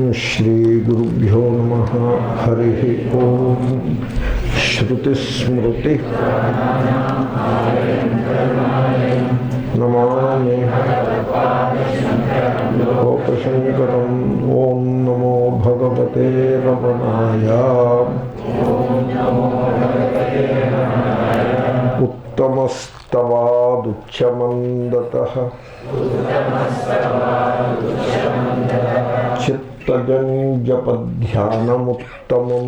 Shri Gurubhyo Namaha Harihi Om Shruti Smruti Namani Gopashankaram Om Namo Bhagavate Ramanaya Uttamastava Duchamandataha Chittajan Japadhyanamuttamam.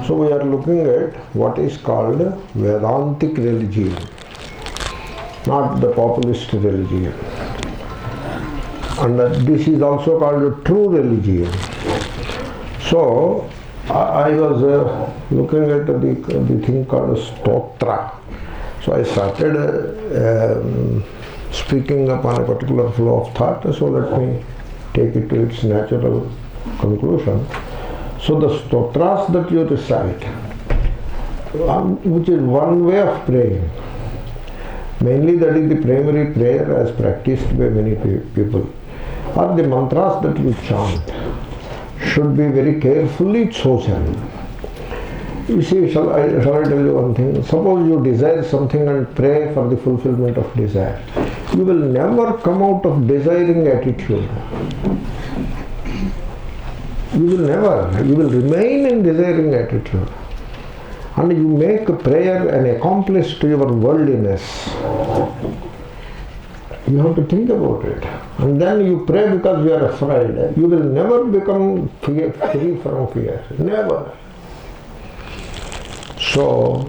So we are looking at what is called Vedantic religion, not the populist religion. And this is also called true religion. So I was looking at the thing called Stotra. So I started speaking upon a particular flow of thought, so let me take it to its natural conclusion. So the stotras that you recite, which is one way of praying, mainly that is the primary prayer as practiced by many people, or the mantras that you chant, should be very carefully chosen. You see, shall I tell you one thing? Suppose you desire something and pray for the fulfillment of desire. You will never come out of desiring attitude. You will never. You will remain in desiring attitude. And you make prayer an accomplice to your worldliness. You have to think about it. And then you pray because you are afraid. You will never become free from fear. Never. So,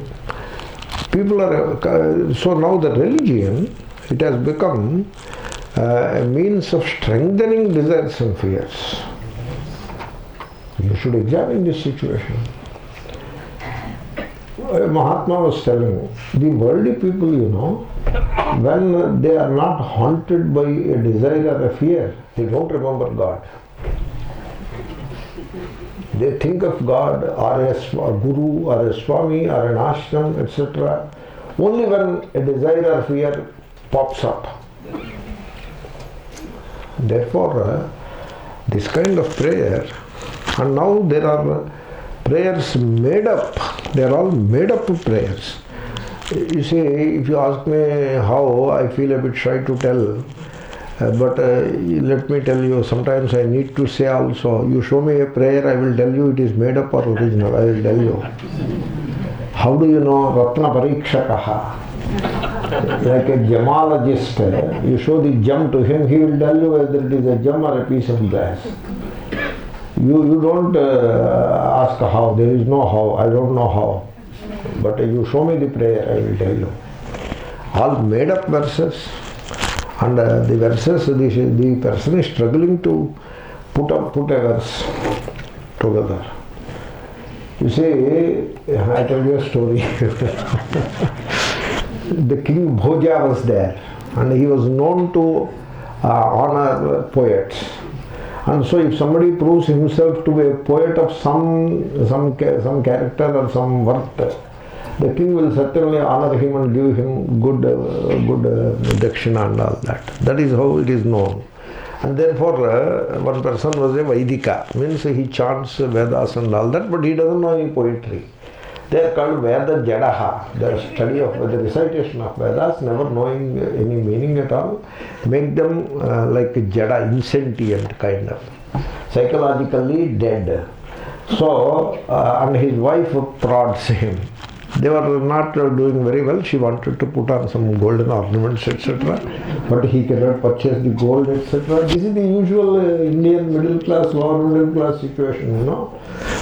people are, so now the religion, it has become a means of strengthening desires and fears. You should examine this situation. Mahatma was telling, the worldly people, you know, when they are not haunted by a desire or a fear, they don't remember God. They think of God or a guru or a Swami or an ashram, etc. only when a desire or fear pops up. Therefore, this kind of prayer, and now there are prayers made up, they are all made up prayers. You see, if you ask me how, I feel a bit shy to tell. But let me tell you, sometimes I need to say also, you show me a prayer, I will tell you it is made up or original, I will tell you. How do you know Ratna Parikshakaha? Like a gemologist, you show the gem to him, he will tell you whether it is a gem or a piece of glass. You don't ask how, there is no how, I don't know how. But you show me the prayer, I will tell you. All made up verses. And the verses, the person is struggling to put a verse together. You see, I tell you a story. The king Bhoja was there, and he was known to honor poets. And so if somebody proves himself to be a poet of some character or some worth, the king will certainly honor him and give him good dakshina and all that. That is how it is known. And therefore, one person was a Vaidika, means he chants Vedas and all that, but he doesn't know any poetry. They are called Veda Jadaha, the study of the recitation of Vedas, never knowing any meaning at all, make them like Jada, insentient kind of, psychologically dead. So, and his wife prods him. They were not doing very well. She wanted to put on some golden ornaments, etc. But he cannot purchase the gold, etc. This is the usual Indian middle class, lower middle class situation, you know.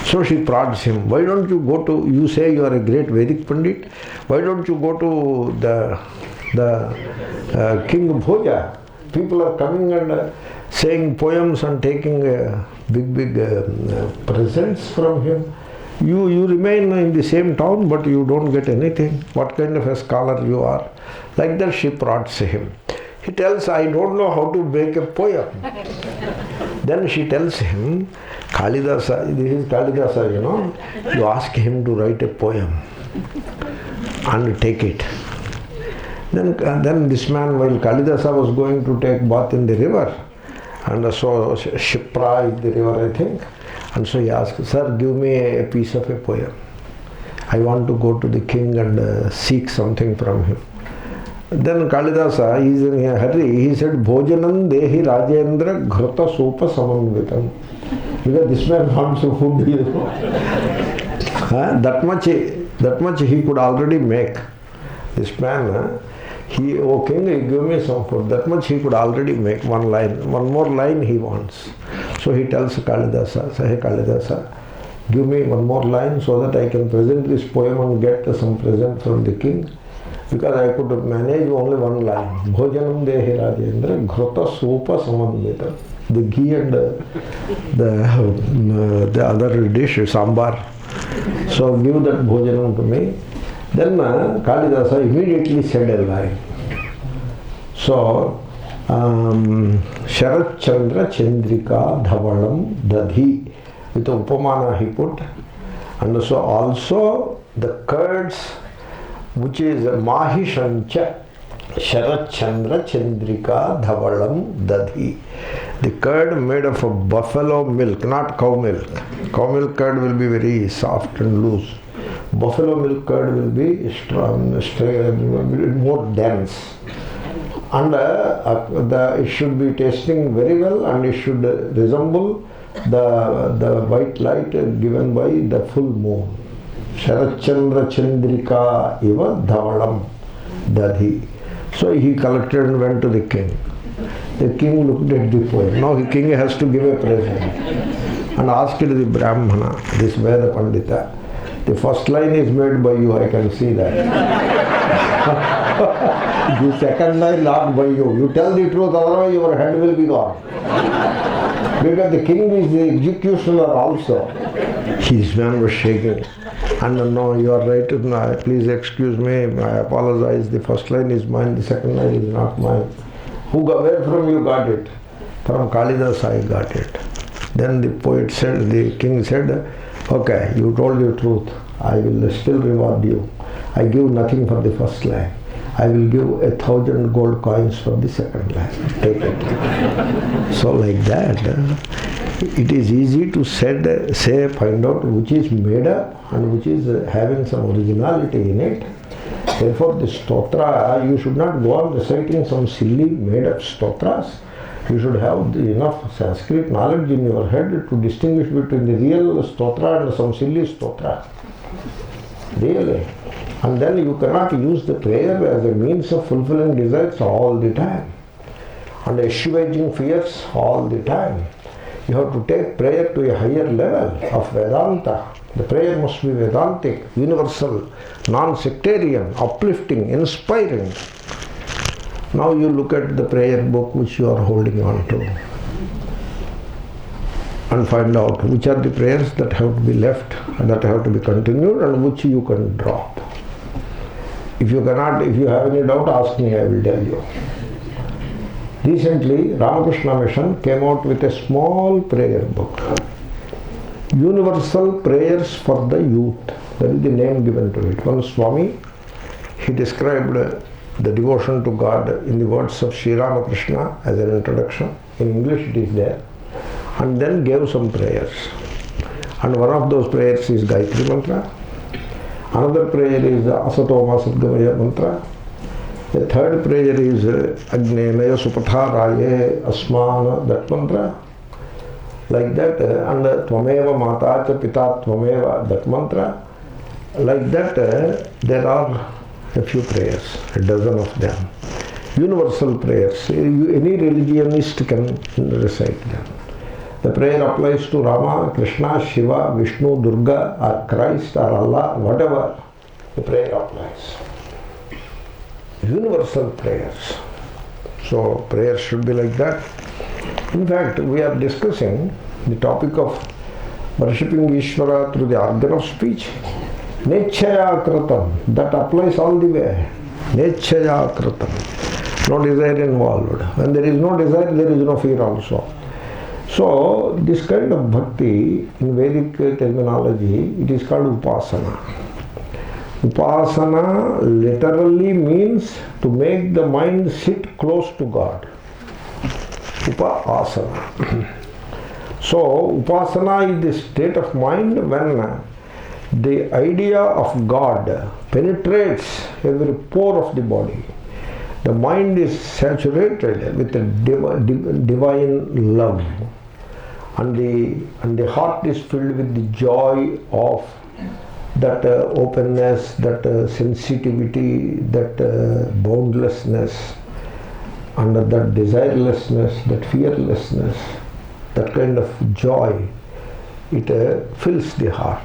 So she prods him. Why don't you go to, you say you are a great Vedic Pandit, why don't you go to the King Bhoja? People are coming and saying poems and taking big presents from him. You remain in the same town, but you don't get anything. What kind of a scholar you are? Like that she prods him. He tells, I don't know how to make a poem. Then she tells him, Kalidasa, this is Kalidasa, you know, you ask him to write a poem and take it. Then this man, while Kalidasa was going to take bath in the river, and so Shipra is the river, I think, and so he asked, "Sir, give me a piece of a poem. I want to go to the king and seek something from him." Then Kalidasa, he is in a hurry, he said, "Bhojanam dehi Rajendra ghruta sopa samanvitam." Because this man wants food, you know. That much he could already make. This man, "Oh king, give me some food." That much he could already make. One more line he wants. So he tells Kalidasa, "Hey Kalidasa, give me one more line so that I can present this poem and get some present from the king. Because I could manage only one line. Bhojanam dehi Rajendra ghruta sopa samanvita." The ghee and the other dish, sambar. So give that bhojanam to me. Then Kalidasa immediately said a line. So, Sharat Chandra Chandrika Dhavalam Dadhi, with Upamana he put. And so also the curds, which is Mahishancha, Sharat Chandra Chandrika Dhavalam Dadhi. The curd made of a buffalo milk, not cow milk. Cow milk curd will be very soft and loose. Buffalo milk curd will be strong, more dense. And it should be tasting very well, and it should resemble the white light given by the full moon. Sharachandra Chandrika iva dhavalam dadhi. So he collected and went to the king. The king looked at the poem. Now the king has to give a present and asked the Brahmana, this Veda Pandita, the first line is made by you, I can see that. The second line not by you. You tell the truth, otherwise your head will be gone. Because the king is the executioner also. His man was shaking. And no, you are right. No, please excuse me. I apologize. The first line is mine. The second line is not mine. Where from you got it? From Kalidasa I got it. Then the poet said, the king said, "Okay, you told the truth. I will still reward you. I give nothing for the first line. I will give 1,000 gold coins for the second line. Take it." So like that, it is easy to say, find out which is made up and which is having some originality in it. Therefore, the stotra, you should not go on reciting some silly made up stotras. You should have enough Sanskrit knowledge in your head to distinguish between the real stotra and some silly stotra. Really. And then you cannot use the prayer as a means of fulfilling desires all the time and assuaging fears all the time. You have to take prayer to a higher level of Vedanta. The prayer must be Vedantic, universal, non-sectarian, uplifting, inspiring. Now you look at the prayer book which you are holding on to and find out which are the prayers that have to be left and that have to be continued and which you can drop. If you have any doubt, ask me, I will tell you. Recently, Ramakrishna Mission came out with a small prayer book. Universal Prayers for the Youth. That is the name given to it. One Swami, he described the devotion to God in the words of Sri Ramakrishna as an introduction. In English it is there. And then gave some prayers. And one of those prayers is Gayatri Mantra. Another prayer is Asatoma Sadgamaya Mantra. The third prayer is Agnenaya Supatharaye Asmana, that mantra. Like that, and Tvameva Matacha Pita Tvameva, that mantra. Like that, there are a few prayers, a dozen of them. Universal prayers. Any religionist can recite them. The prayer applies to Rama, Krishna, Shiva, Vishnu, Durga, or Christ, or Allah, whatever. The prayer applies. Universal prayers. So prayers should be like that. In fact, we are discussing the topic of worshipping Ishvara through the organ of speech. Nechaya kratam. That applies all the way. Nechaya kratam. No desire involved. When there is no desire, there is no fear also. So this kind of bhakti, in Vedic terminology, it is called upasana. Upasana literally means to make the mind sit close to God. Upasana. So, upasana is the state of mind when the idea of God penetrates every pore of the body. The mind is saturated with the divine love, and the heart is filled with the joy of that openness, that sensitivity, that boundlessness, and that desirelessness, that fearlessness, that kind of joy, it fills the heart.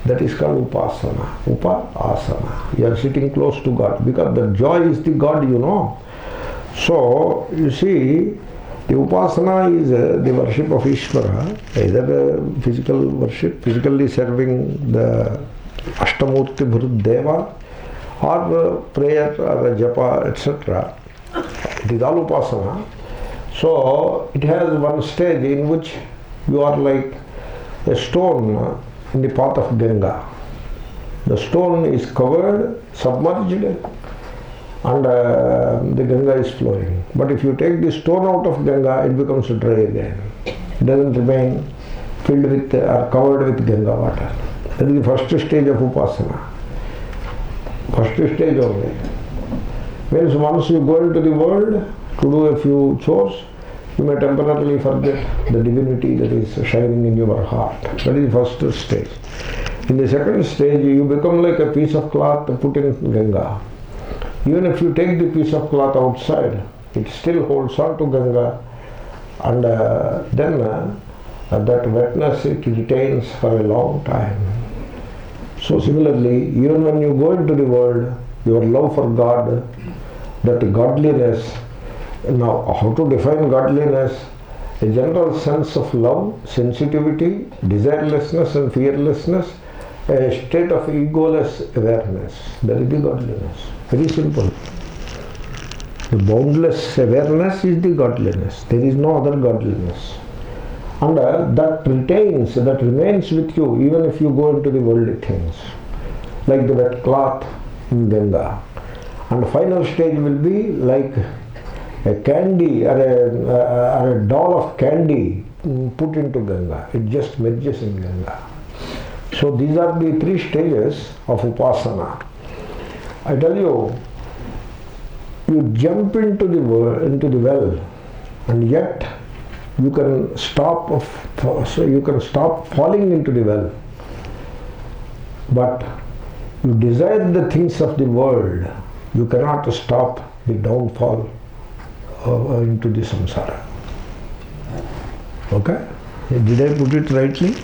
That is called upasana. Upasana. You are sitting close to God because the joy is the God, you know. So, you see, the upasana is the worship of Ishvara, either physical worship, physically serving the Ashtamurti Bhurudeva, or prayer or japa, etc. It is all upasana. So, it has one stage in which you are like a stone in the path of Ganga. The stone is covered, submerged, and the Ganga is flowing. But if you take the stone out of Ganga, it becomes dry again. It doesn't remain filled with or covered with Ganga water. That is the first stage of upasana. First stage only. Means once you go into the world to do a few chores, you may temporarily forget the divinity that is shining in your heart. That is the first stage. In the second stage, you become like a piece of cloth put in Ganga. Even if you take the piece of cloth outside, it still holds on to Ganga, and then that wetness it retains for a long time. So similarly, even when you go into the world, your love for God, that godliness. Now, how to define godliness? A general sense of love, sensitivity, desirelessness and fearlessness, a state of egoless awareness. That is the godliness. Very simple. The boundless awareness is the godliness. There is no other godliness. And that remains with you even if you go into the worldly things. Like the wet cloth in Ganga. And the final stage will be like a candy or a doll of candy put into Ganga. It just merges in Ganga. So these are the three stages of upasana. I tell you, you jump into the well, and yet you can stop falling into the well. But you desire the things of the world, you cannot stop the downfall into the samsara. Okay? Did I put it rightly?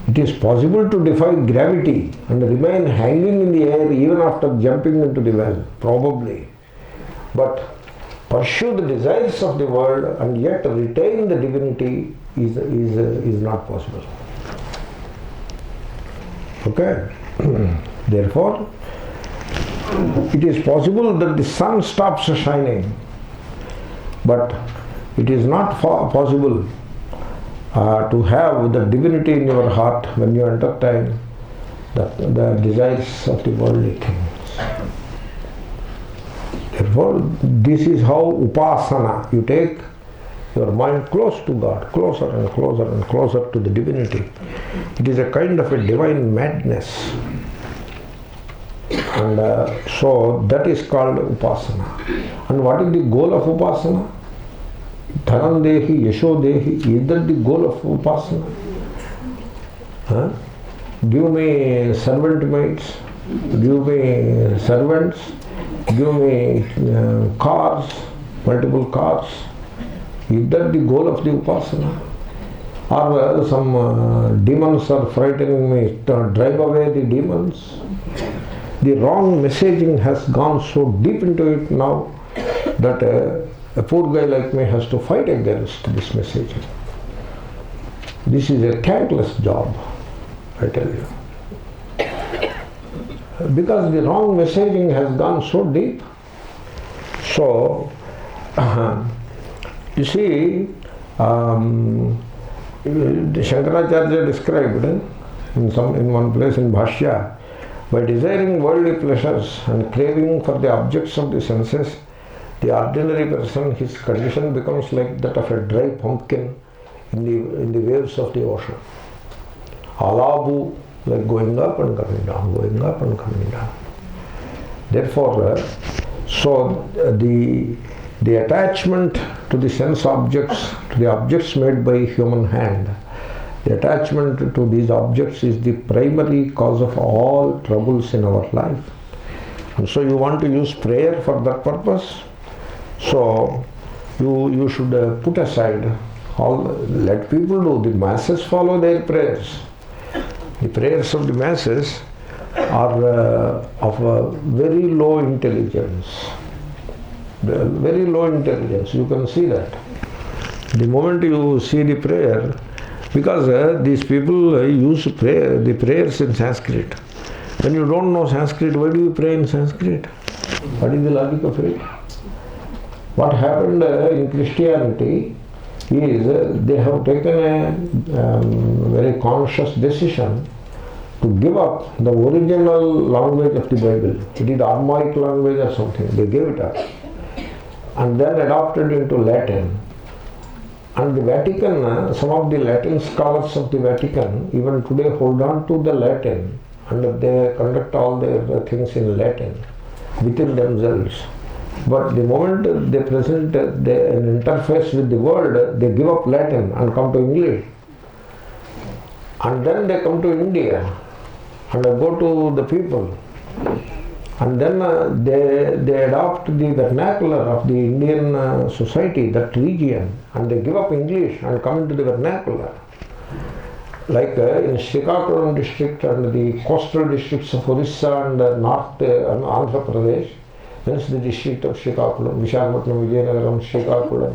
It is possible to defy gravity and remain hanging in the air even after jumping into the well, probably. But pursue the desires of the world and yet retain the divinity is not possible. Okay? Therefore, it is possible that the sun stops shining, but it is not possible to have the divinity in your heart when you entertain the desires of the worldly things. Therefore, this is how upasana, you take your mind close to God, closer and closer and closer to the divinity. It is a kind of a divine madness. And so that is called upasana. And what is the goal of upasana? Dhanam dehi, yasho dehi. Is that the goal of upasana? Give me servant maids, give me servants, give me cars, multiple cars. Is that the goal of the upasana? Or some demons are frightening me, drive away the demons. The wrong messaging has gone so deep into it now that a poor guy like me has to fight against this messaging. This is a thankless job, I tell you. Because the wrong messaging has gone so deep. So, you see, Shankaracharya described in one place in Bhashya By desiring worldly pleasures and craving for the objects of the senses, the ordinary person, his condition becomes like that of a dry pumpkin in the waves of the ocean. Alabu, like going up and coming down, going up and coming down. Therefore, the attachment to the sense objects, to the objects made by human hand, the attachment to these objects is the primary cause of all troubles in our life. And so you want to use prayer for that purpose. So you should put aside let people do. The masses follow their prayers. The prayers of the masses are of a very low intelligence. Very low intelligence. You can see that. The moment you see the prayer, because these people use the prayers in Sanskrit. When you don't know Sanskrit, why do you pray in Sanskrit? What is the logic of it? What happened in Christianity is they have taken a very conscious decision to give up the original language of the Bible. It is Aramaic language or something. They gave it up and then adopted into Latin. And the Vatican, some of the Latin scholars of the Vatican even today hold on to the Latin and they conduct all their things in Latin within themselves. But the moment they present an interface with the world, they give up Latin and come to English. And then they come to India and go to the people. And then they adopt the vernacular of the Indian society, that region, and they give up English and come into the vernacular. Like in Srikakulam district and the coastal districts of Orissa and North and Andhra Pradesh, that's the district of Srikakulam, Vishakhapatnam, Vijayanagaram, Srikakulam,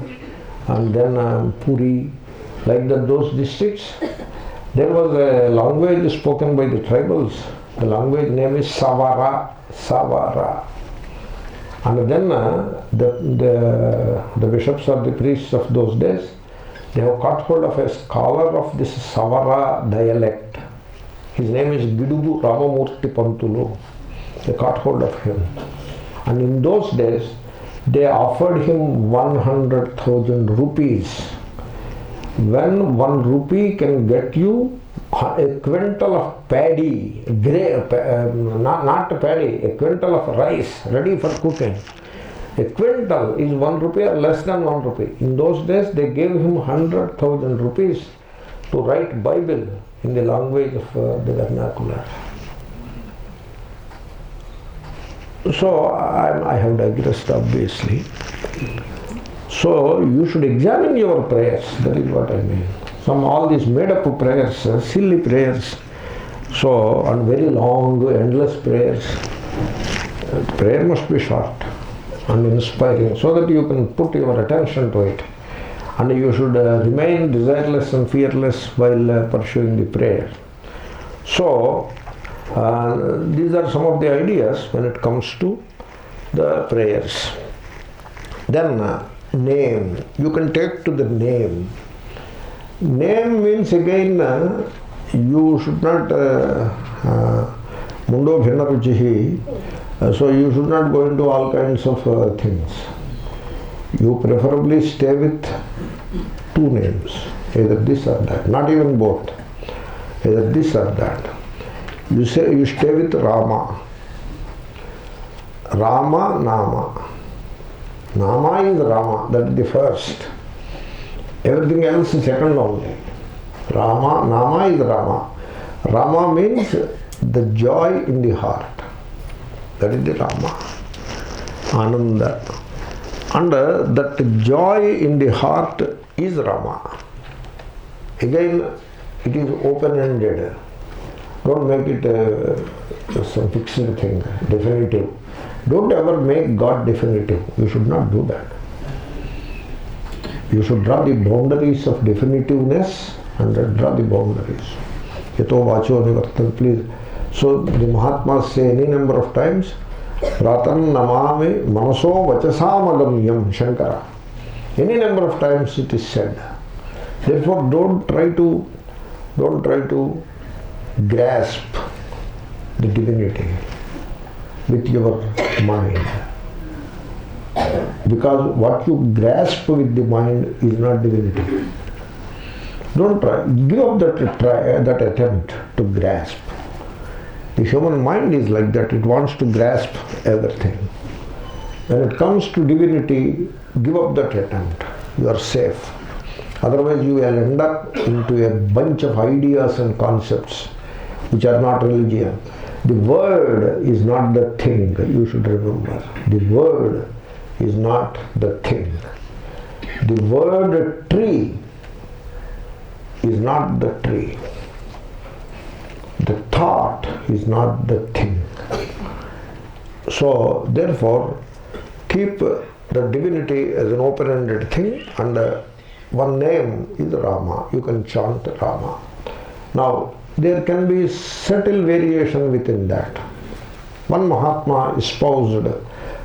and then Puri, like those districts. There was a language spoken by the tribals. The language name is Savara. And then the bishops or the priests of those days, they have caught hold of a scholar of this Savara dialect. His name is Gidugu Ramamurti Pantulu. They caught hold of him. And in those days, they offered him 100,000 rupees. When 1 rupee can get you a quintal of paddy, not paddy, a quintal of rice ready for cooking. A quintal is 1 rupee or less than 1 rupee. In those days, they gave him 100,000 rupees to write Bible in the language of the vernacular. So I have digressed, obviously. So you should examine your prayers. That is what I mean. All these made-up prayers, silly prayers, and very long, endless prayers. Prayer must be short and inspiring, so that you can put your attention to it, and you should remain desireless and fearless while pursuing the prayer. So these are some of the ideas when it comes to the prayers. Then name. You can take to the name. Name means again you should not mundo bhinna ruchihi, so you should not go into all kinds of things. You preferably stay with 2 names, either this or that, not even both, either this or that. You stay with Rama. Rama, Nama. Nama is Rama, that is the first. Everything else is second only. Rama, Nama is Rama. Rama means the joy in the heart. That is the Rama. Ananda. And that joy in the heart is Rama. Again, it is open-ended. Don't make it some fixed thing, definitive. Don't ever make God definitive. You should not do that. You should draw the boundaries of definitiveness and draw the boundaries. Yato vacho nivartan, please. So the Mahatmas say any number of times, Pratan namami manaso vachasamagamyam Shankara. Any number of times it is said. Therefore don't try to grasp the divinity with your mind. Because what you grasp with the mind is not divinity. Don't try. Give up that attempt to grasp. The human mind is like that. It wants to grasp everything. When it comes to divinity, give up that attempt. You are safe. Otherwise you will end up into a bunch of ideas and concepts which are not religion. The word is not the thing, you should remember. The word is not the thing. The word tree is not the tree. The thought is not the thing. So therefore, keep the divinity as an open-ended thing, and one name is Rama. You can chant Rama. Now, there can be subtle variation within that. One Mahatma espoused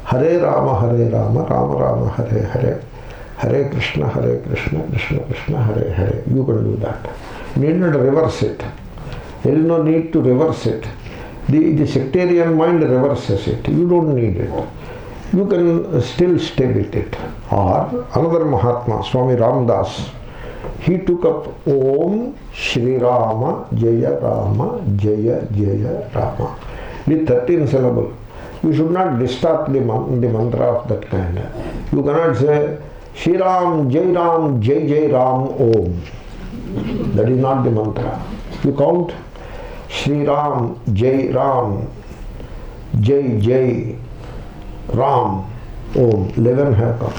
Hare Rama, Rama Rama, Hare Hare, Hare Krishna, Krishna Krishna, Hare Hare. You can do that. You need not reverse it. There is no need to reverse it. The sectarian mind reverses it. You don't need it. You can still stay with it. Or another Mahatma, Swami Ramdas, he took up Om Shri Rama Jaya Rama Jaya Jaya Rama with 13 syllables. You should not distort the mantra of that kind. You cannot say Shri Ram Jai Ram Jai Jai Ram Om. That is not the mantra. You count Shri Ram Jai Jai Ram Om. 11 have come.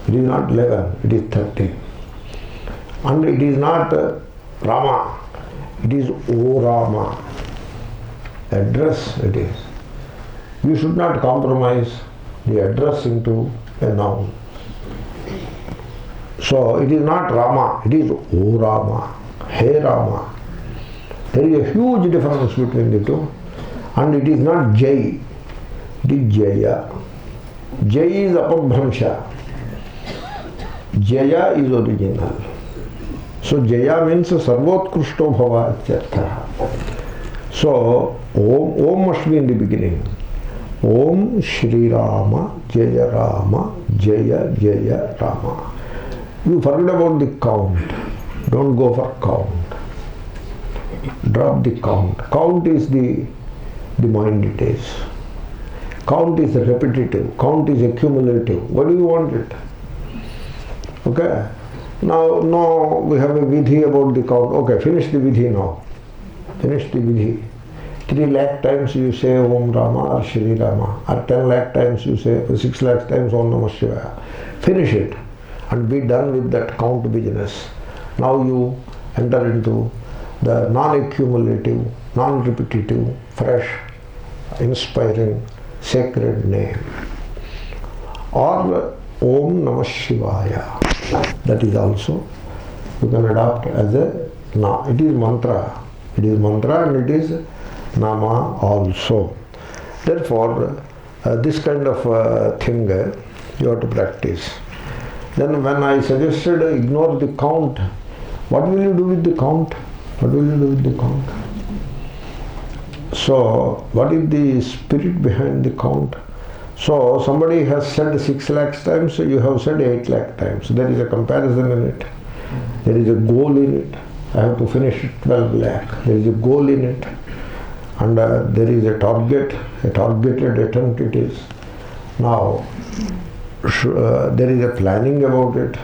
It is not 11, it is 13. And it is not Rama, it is O Rama. Address it is. You should not compromise the address into a noun. So it is not Rama, it is O Rama, Hey Rama. There is a huge difference between the two. And it is not Jai, it is Jaya. Jai is Apabhramsha. Jaya is original. So Jaya means Sarvotkrishto Bhava Ityartha. So Om must be in the beginning. Om Shri Rama Jaya Rama Jaya Jaya Rama. You forget about the count. Don't go for count. Drop the count. Count is the mind it is. Count is repetitive. Count is accumulative. What do you want it? Okay. Now we have a vidhi about the count. Okay, finish the vidhi now. Finish the vidhi. 3 lakh times you say Om Rama or Shri Rama, or 10 lakh times you say, 6 lakh times Om Namah Shivaya. Finish it and be done with that count business. Now you enter into the non-accumulative, non-repetitive, fresh, inspiring, sacred name. Or Om Namah Shivaya. That is also, you can adopt as a, it is mantra. It is mantra and it is Nama also. Therefore, this kind of thing you have to practice. Then when I suggested ignore the count, what will you do with the count? What will you do with the count? So, what is the spirit behind the count? So, somebody has said 6 lakh times, you have said 8 lakh times. There is a comparison in it. There is a goal in it. I have to finish 12 lakh. There is a goal in it. And there is a target, a targeted attempt it is. Now, there is a planning about it.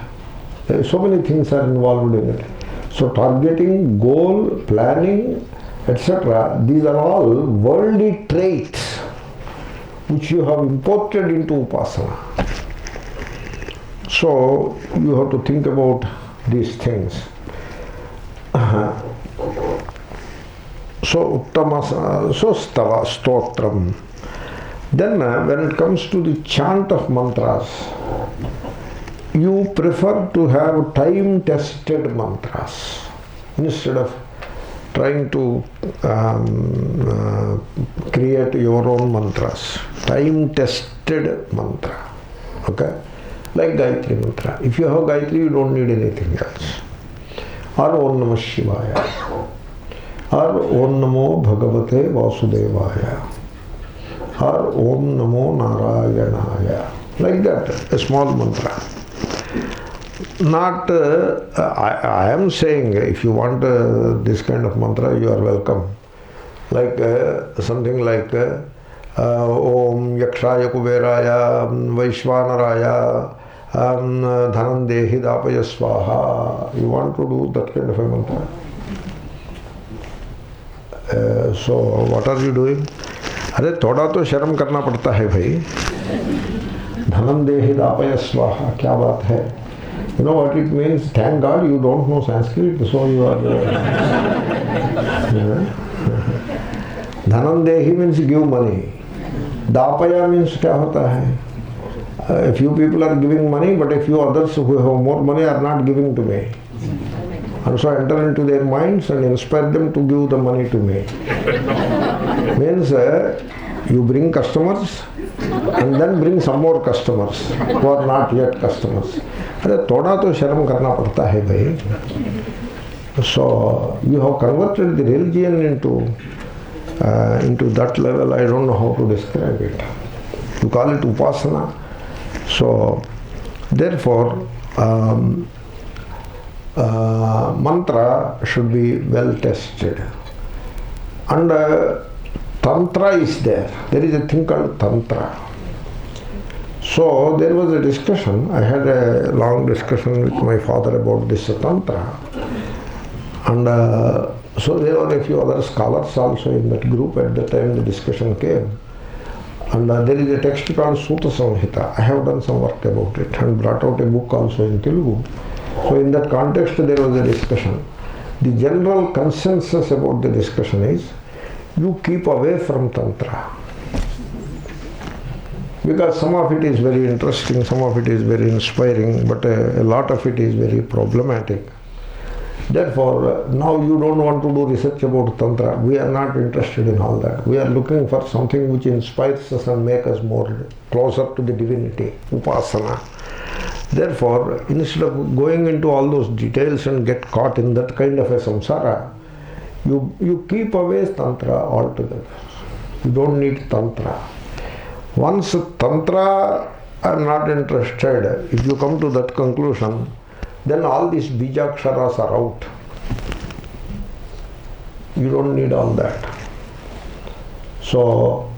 So many things are involved in it. So targeting, goal, planning, etc. These are all worldly traits which you have imported into Upasana. So you have to think about these things. So Uttama, so Stava, Stotram. Then when it comes to the chant of mantras, you prefer to have time-tested mantras instead of trying to create your own mantras. Time-tested mantra. Okay? Like Gayatri mantra. If you have Gayatri, you don't need anything else. Or Om Namah Shivaya. or Om Namo Bhagavate Vasudevaya, or Om Namo Narayanaya. Like that, a small mantra. Not, I am saying, if you want this kind of mantra, you are welcome. Like something like Om Yakshaya Kuberaya Vaishvanaraya Dhanandehi Dapaya Swaha. You want to do that kind of a mantra? So what are you doing? अरे थोड़ा तो शर्म करना पड़ता है भाई. धनंदेहि दापय स्वाहा, क्या बात है? You know what it means? Thank God you don't know Sanskrit, so you are. Dhanandehi means give money. Dapaya means क्या होता है? A few people are giving money, but a few others who have more money are not giving to me. And so I enter into their minds and inspire them to give the money to me. Means you bring customers and then bring some more customers who are not yet customers. अरे थोड़ा तो शर्म करना पड़ता है भाई. So you have converted the religion into that level. I don't know how to describe it. You call it upasana. So therefore mantra should be well tested. And tantra is there. There is a thing called tantra. So there was a discussion. I had a long discussion with my father about this tantra. And so there were a few other scholars also in that group at the time the discussion came. And there is a text called Sutta Samhita. I have done some work about it and brought out a book also in Telugu. So in that context there was a discussion. The general consensus about the discussion is you keep away from tantra. Because some of it is very interesting, some of it is very inspiring, but a lot of it is very problematic. Therefore, now you don't want to do research about tantra. We are not interested in all that. We are looking for something which inspires us and makes us more closer to the divinity, upasana. Therefore, instead of going into all those details and get caught in that kind of a samsara, you keep away tantra altogether. You don't need tantra. Once tantra are not interested, if you come to that conclusion, then all these bijaksharas are out. You don't need all that. So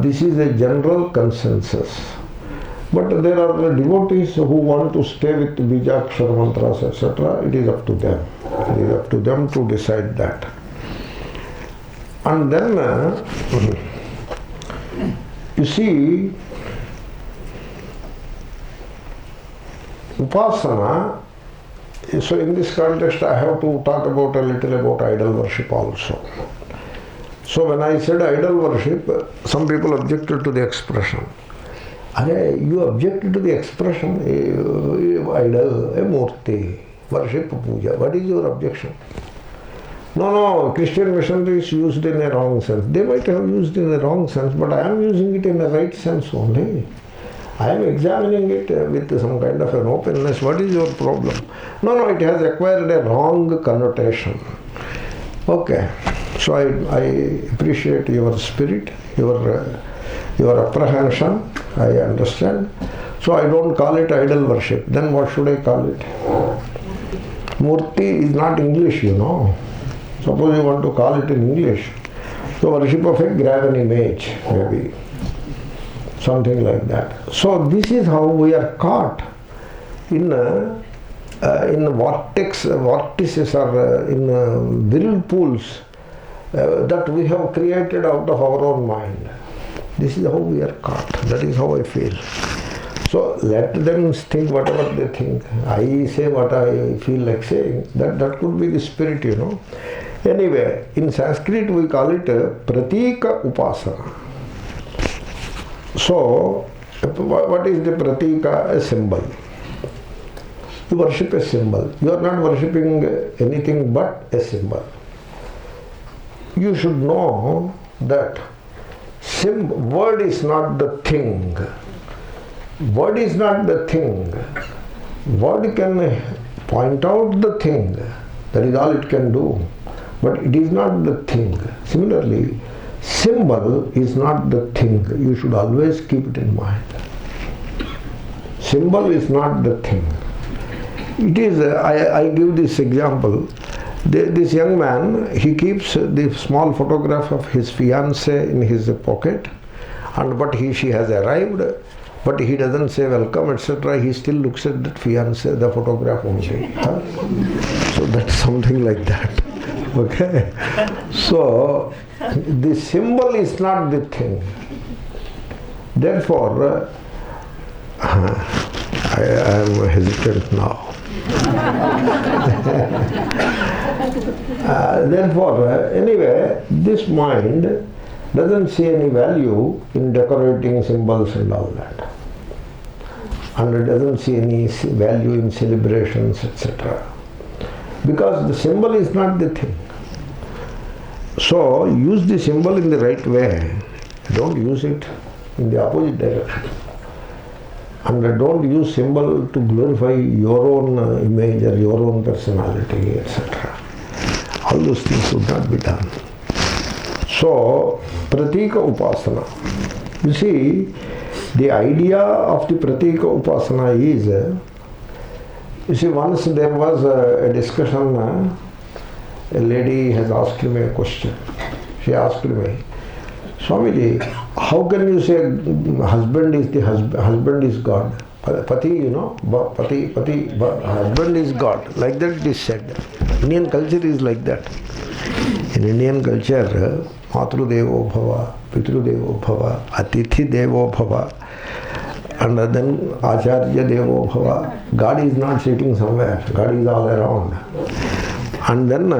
this is a general consensus. But there are devotees who want to stay with bijakshara mantras, etc. It is up to them. It is up to them to decide that. And then you see, upasana, so in this context I have to talk about a little about idol worship also. So when I said idol worship, some people objected to the expression. You objected to the expression, idol, a murti, worship, puja. What is your objection? No, Christian missionaries used in a wrong sense. They might have used in a wrong sense, but I am using it in a right sense only. I am examining it with some kind of an openness. What is your problem? No, it has acquired a wrong connotation. Okay, so I appreciate your spirit, your apprehension. I understand. So I don't call it idol worship. Then what should I call it? Murti is not English, you know. Suppose you want to call it in English. So worship of a graven image, maybe. Something like that. So this is how we are caught in vortices or in whirlpools that we have created out of our own mind. This is how we are caught. That is how I feel. So let them think whatever they think. I say what I feel like saying. That could be the spirit, you know. Anyway, in Sanskrit we call it pratika upasana. So, what is the pratika? A symbol. You worship a symbol. You are not worshipping anything but a symbol. You should know that word is not the thing. Word is not the thing. Word can point out the thing. That is all it can do. but it is not the thing. Similarly, symbol is not the thing. You should always keep it in mind. Symbol is not the thing. It is, I give this example. This young man, he keeps the small photograph of his fiancée in his pocket, but she has arrived, but he doesn't say welcome, etc. He still looks at that fiancée, the photograph only. So that's something like that. Okay? So, the symbol is not the thing. Therefore, I am hesitant now. Anyway, this mind doesn't see any value in decorating symbols and all that. And it doesn't see any value in celebrations, etc. Because the symbol is not the thing. So, use the symbol in the right way. Don't use it in the opposite direction. And don't use symbol to glorify your own image or your own personality, etc. All those things should not be done. So, pratika upasana. You see, the idea of the pratika upasana is, you see, once there was a discussion, a lady has asked me a question. She asked me, Swamiji, how can you say husband is God? Pati, you know, pati, husband is God. Like that it is said. Indian culture is like that. In Indian culture, Matru Devo Bhava, Pitru Devo Bhava, Atithi Devo Bhava, and then Acharya Devo Bhava. God is not sitting somewhere. God is all around. And then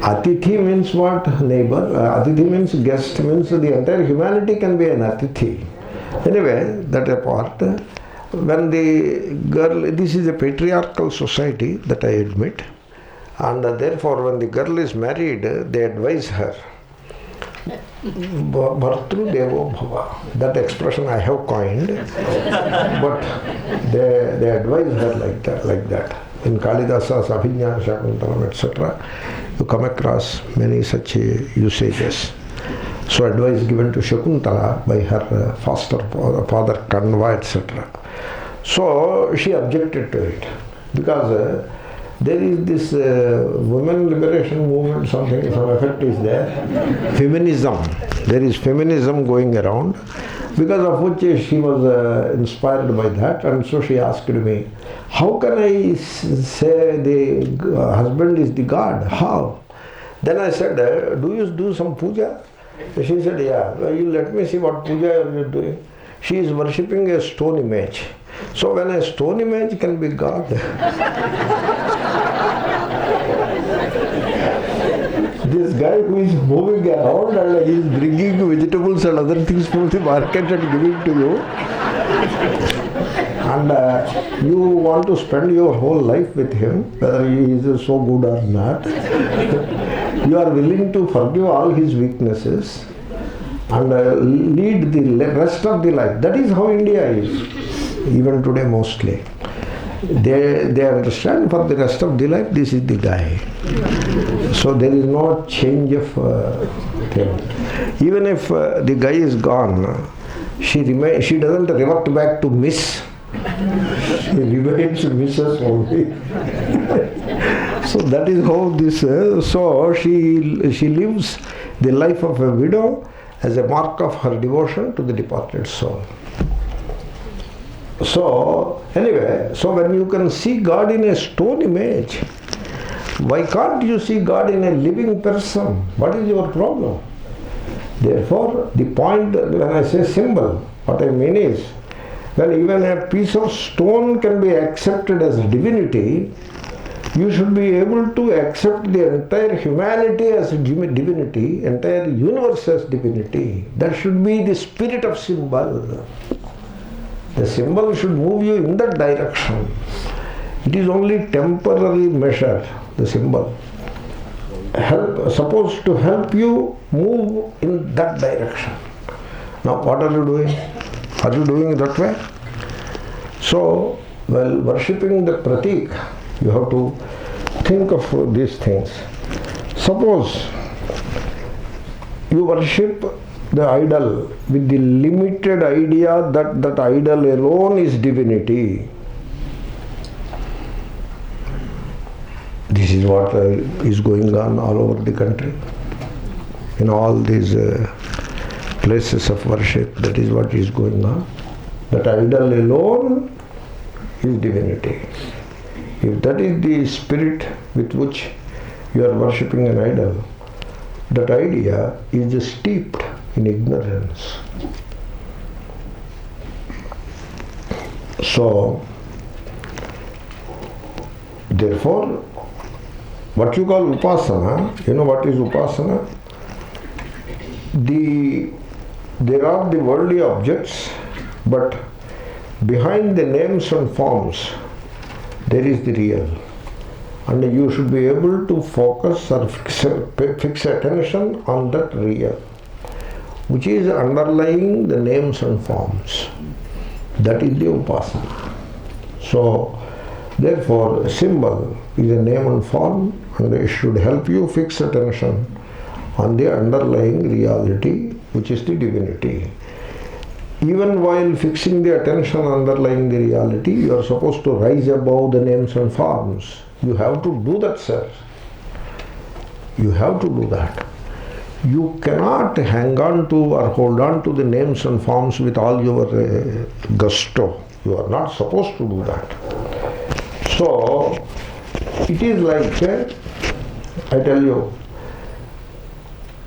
Atithi means what? Neighbor. Atithi means guest, means the entire humanity can be an Atithi. Anyway, that apart, when the girl, this is a patriarchal society that I admit, and therefore when the girl is married, they advise her. Bhartru Devo Bhava. That expression I have coined, but they advise her like that. In Kalidasa's Abhinyana Shakuntalam, etc., you come across many such usages. So advice given to Shakuntala by her foster father Kanva, etc. So she objected to it because there is this women liberation movement, some effect is there. Feminism. There is feminism going around, because of which she was inspired by that, and so she asked me, how can I say the husband is the God? How? Then I said, do you do some puja? She said, yeah. Well, you let me see what puja you are doing. She is worshipping a stone image. So when a stone image can be God, this guy who is moving around and he is bringing vegetables and other things from the market and giving to you, and you want to spend your whole life with him, whether he is so good or not, you are willing to forgive all his weaknesses and lead the rest of the life. That is how India is, even today mostly. They understand for the rest of the life, this is the guy. So there is no change of thing. Even if the guy is gone, she doesn't revert back to Miss. She remains Mrs. only. So that is how this. So she lives the life of a widow as a mark of her devotion to the departed soul. So anyway, so when you can see God in a stone image, why can't you see God in a living person? What is your problem? Therefore, the point when I say symbol, what I mean is, when even a piece of stone can be accepted as divinity, you should be able to accept the entire humanity as divinity, entire universe as divinity. That should be the spirit of symbol. The symbol should move you in that direction. It is only temporary measure, the symbol. Supposed to help you move in that direction. Now what are you doing? Are you doing it that way? So, while worshipping the pratik, you have to think of these things. Suppose you worship the idol with the limited idea that that idol alone is divinity. This is what is going on all over the country. In all these places of worship, that is what is going on. That idol alone is divinity. If that is the spirit with which you are worshipping an idol, that idea is steeped in ignorance. So, therefore, what you call upasana, you know what is upasana? There are the worldly objects, but behind the names and forms, there is the real. And you should be able to focus or fix attention on that real, which is underlying the names and forms. That is the upasana. So, therefore, a symbol is a name and form, and it should help you fix attention on the underlying reality, which is the divinity. Even while fixing the attention underlying the reality, you are supposed to rise above the names and forms. You have to do that, sir. You have to do that. You cannot hang on to or hold on to the names and forms with all your gusto. You are not supposed to do that. So, it is like, I tell you,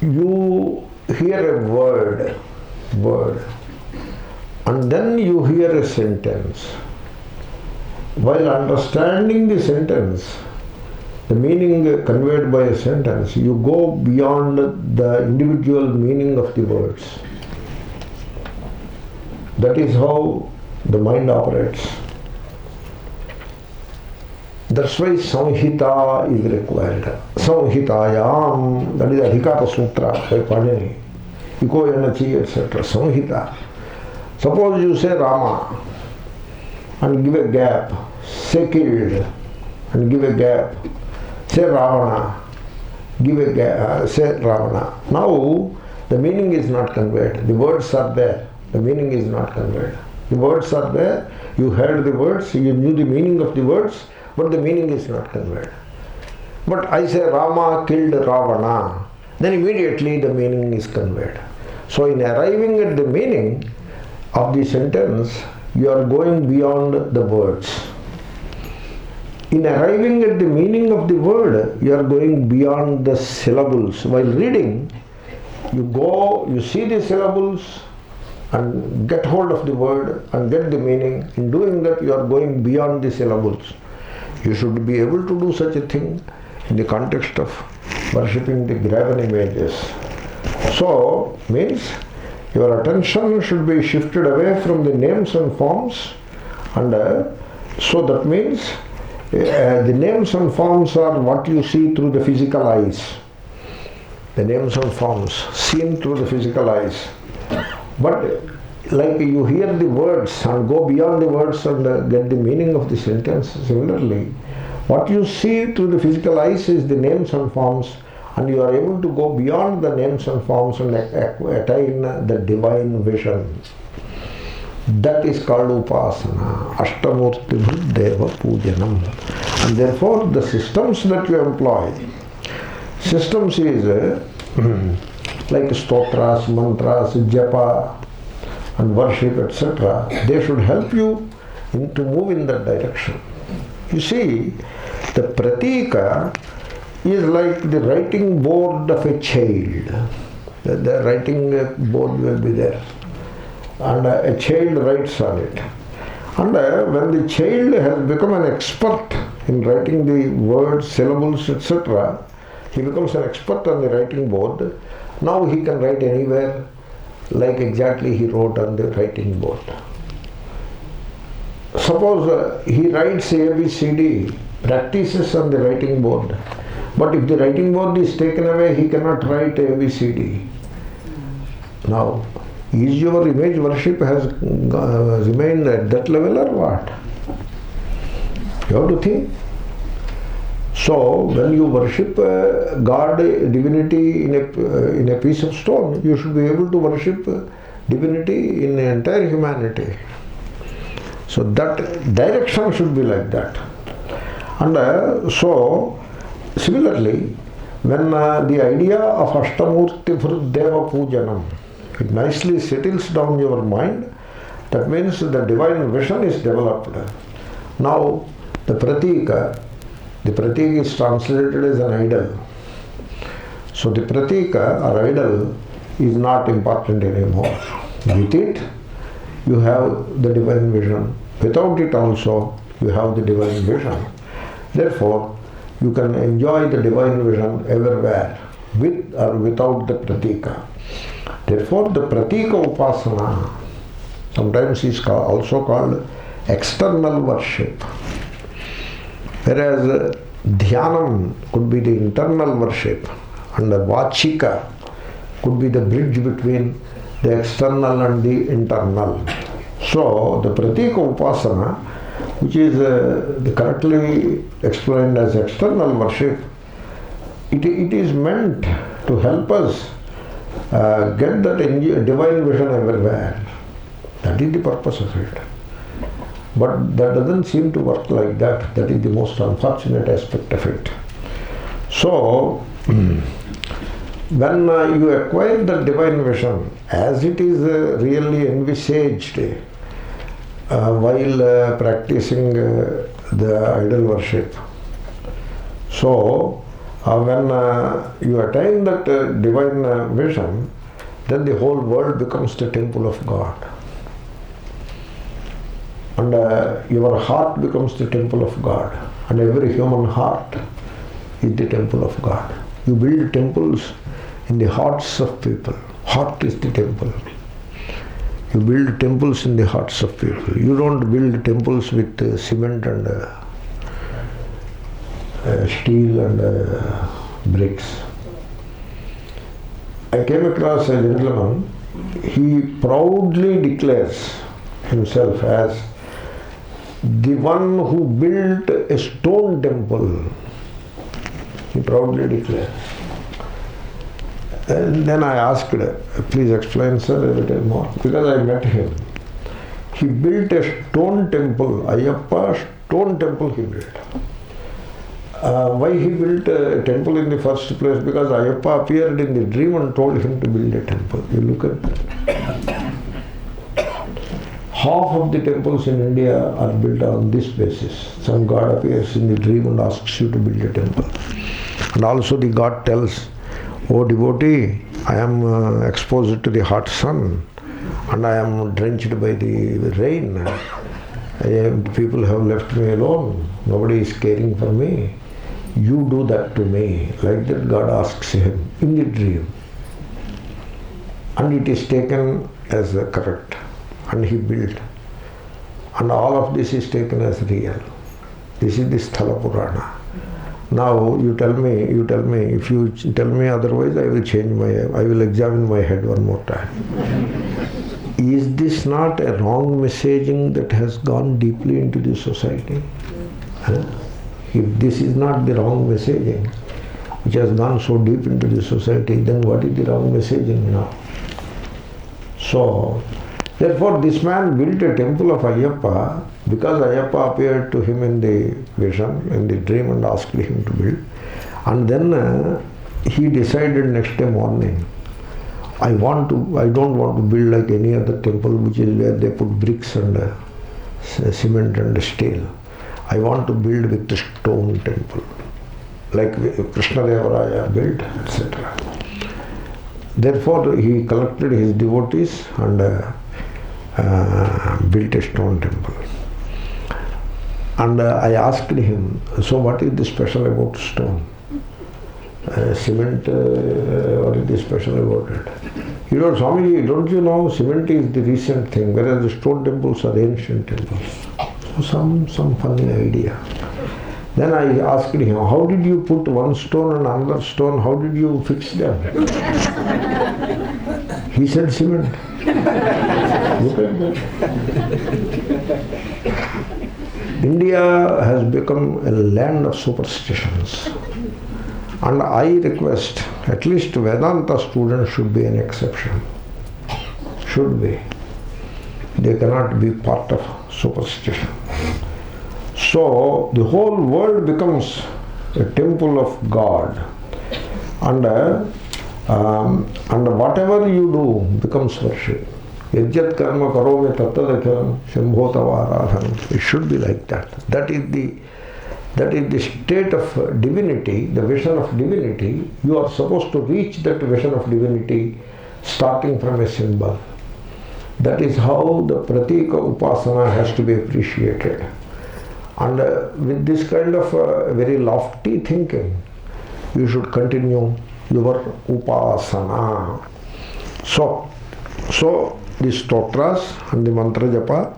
you hear a word, and then you hear a sentence. While understanding the sentence, the meaning conveyed by a sentence, you go beyond the individual meaning of the words. That is how the mind operates. That's why samhita is required. Samhitayam, that is Adhikata Sutra by Panini. Iko Yanachi, etc. Samhita. Suppose you say Rama and give a gap, say killed and give a gap, say Ravana, give a gap, say Ravana. Now the meaning is not conveyed. The words are there. The meaning is not conveyed. The words are there. You heard the words, you knew the meaning of the words, but the meaning is not conveyed. But I say Rama killed Ravana, then immediately the meaning is conveyed. So in arriving at the meaning of the sentence, you are going beyond the words. In arriving at the meaning of the word, you are going beyond the syllables. While reading, you see the syllables and get hold of the word and get the meaning. In doing that, you are going beyond the syllables. You should be able to do such a thing in the context of worshipping the graven images. So, means your attention should be shifted away from the names and forms, and so that means the names and forms are what you see through the physical eyes. The names and forms seen through the physical eyes. But like you hear the words and go beyond the words and get the meaning of the sentence, similarly, what you see through the physical eyes is the names and forms, and you are able to go beyond the names and forms and attain the divine vision. That is called upasana, Ashtamurti Deva Pujanam. And therefore the systems that you employ, systems is like stotras, mantras, japa and worship, etc. They should help you to move in that direction. You see, the pratika is like the writing board of a child. The writing board will be there, and a child writes on it. And when the child has become an expert in writing the words, syllables, etc., he becomes an expert on the writing board. Now he can write anywhere like exactly he wrote on the writing board. Suppose he writes ABCD, practices on the writing board, but if the writing board is taken away, he cannot write ABCD. Now, is your image worship has remained at that level or what? You have to think. So when you worship God, divinity in a piece of stone, you should be able to worship divinity in the entire humanity. So that direction should be like that. And so similarly, when the idea of Ashtamurti Deva Pujanam, it nicely settles down your mind, that means the divine vision is developed. Now the pratika is translated as an idol. So the pratika or idol is not important anymore. With it, you have the divine vision. Without it also, you have the divine vision. Therefore, you can enjoy the divine vision everywhere, with or without the pratika. Therefore, the pratika upasana sometimes is also called external worship. Whereas dhyanam could be the internal worship, and the vachika could be the bridge between the external and the internal. So the pratika upasana, which is correctly explained as external worship, it is meant to help us get that divine vision everywhere. That is the purpose of it. But that doesn't seem to work like that. That is the most unfortunate aspect of it. So, when you acquire the divine vision, as it is really envisaged while practicing the idol worship, so when you attain that divine vision, then the whole world becomes the temple of God. And your heart becomes the temple of God, and every human heart is the temple of God. You build temples in the hearts of people. Heart is the temple. You build temples in the hearts of people. You don't build temples with cement and steel and bricks. I came across a gentleman. He proudly declares himself as the one who built a stone temple. He proudly declares. And then I asked, please explain, sir, a little more, because I met him. He built a stone temple, Ayyappa stone temple he built. Why he built a temple in the first place? Because Ayyappa appeared in the dream and told him to build a temple. You look at that. Half of the temples in India are built on this basis. Some god appears in the dream and asks you to build a temple. And also the god tells, "Oh devotee, I am exposed to the hot sun and I am drenched by the rain. People have left me alone. Nobody is caring for me. You do that to me." Like that God asks him in the dream. And it is taken as correct. And he built. And all of this is taken as real. This is the Sthala Purana. Now you tell me, if you tell me otherwise, I will examine my head one more time. Is this not a wrong messaging that has gone deeply into the society? If this is not the wrong messaging, which has gone so deep into the society, then what is the wrong messaging now? So, therefore this man built a temple of Ayyappa because Ayyappa appeared to him in the vision, in the dream, and asked him to build. And then he decided next day morning, I don't want to build like any other temple which is where they put bricks and cement and steel. I want to build with the stone temple, like Krishnadevaraya built, etc. Therefore he collected his devotees and built a stone temple. And I asked him, so what is the special about stone? Cement, what is the special about it? He told, Swami, don't you know cement is the recent thing, whereas the stone temples are ancient temples. So some funny idea. Then I asked him, how did you put one stone and another stone, how did you fix them? He said cement. Look at that. India has become a land of superstitions. And I request, at least Vedanta students should be an exception. Should be. They cannot be part of superstition. So the whole world becomes a temple of God. And whatever you do becomes worship. Yajjat karma karome tattadakyalam shambhotavaradhanam. It should be like that. That is the state of divinity, the vision of divinity. You are supposed to reach that vision of divinity starting from a symbol. That is how the pratika upasana has to be appreciated. And with this kind of very lofty thinking, you should continue your upasana. So the stotras and the mantra japa,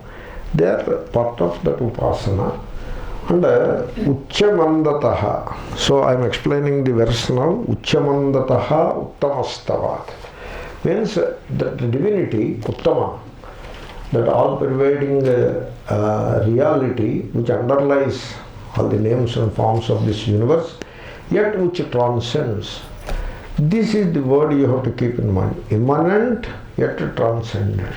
they are part of that upasana. And uchyamandataha. So I am explaining the verse now. Uchyamandataha uttamastavat. Means that the divinity, uttama, that all-pervading reality which underlies all the names and forms of this universe, yet which transcends. This is the word you have to keep in mind. Immanent yet transcendent.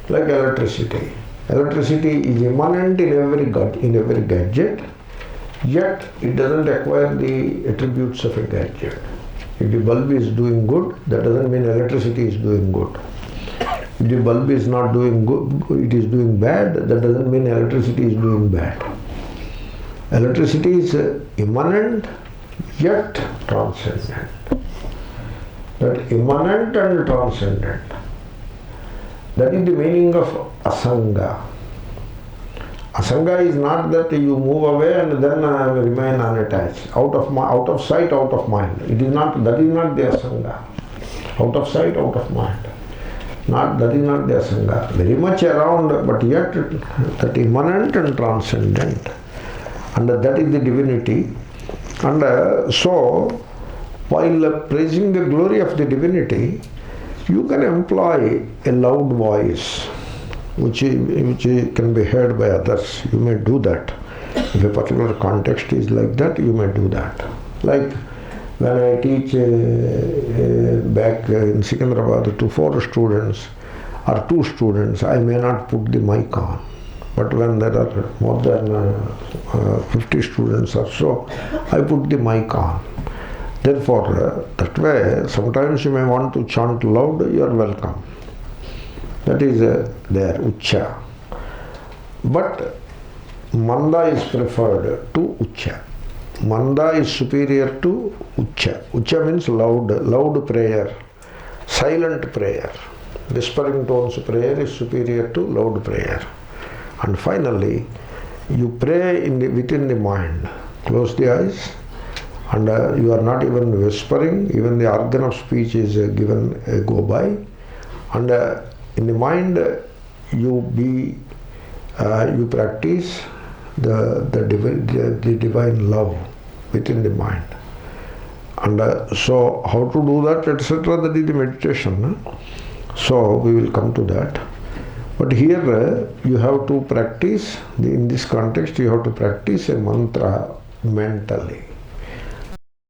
Like electricity. Electricity is immanent in every gadget, yet it doesn't acquire the attributes of a gadget. If the bulb is doing good, that doesn't mean electricity is doing good. If the bulb is not doing good, it is doing bad, that doesn't mean electricity is doing bad. Electricity is immanent yet transcendent. That immanent and transcendent. That is the meaning of asanga. Asanga is not that you move away and then remain unattached. Out of sight, out of mind. That is not the asanga. Out of sight, out of mind. That is not the asanga. Very much around, but yet that immanent and transcendent. And that is the divinity. And so, while praising the glory of the divinity, you can employ a loud voice which can be heard by others. You may do that. If a particular context is like that, you may do that. Like when I teach back in Secunderabad to 4 students or 2 students, I may not put the mic on. But when there are more than 50 students or so, I put the mic on. Therefore, that way, sometimes you may want to chant loud, you are welcome. That is there, Ucha. But Manda is preferred to Ucha. Manda is superior to Ucha. Ucha means loud prayer, silent prayer. Whispering tones prayer is superior to loud prayer. And finally, you pray within the mind. Close the eyes. And you are not even whispering, even the organ of speech is given a go by. And in the mind, you practice the divine love within the mind. And so how to do that, etc., that is the meditation. So we will come to that. But here you have to practice, in this context you have to practice a mantra mentally.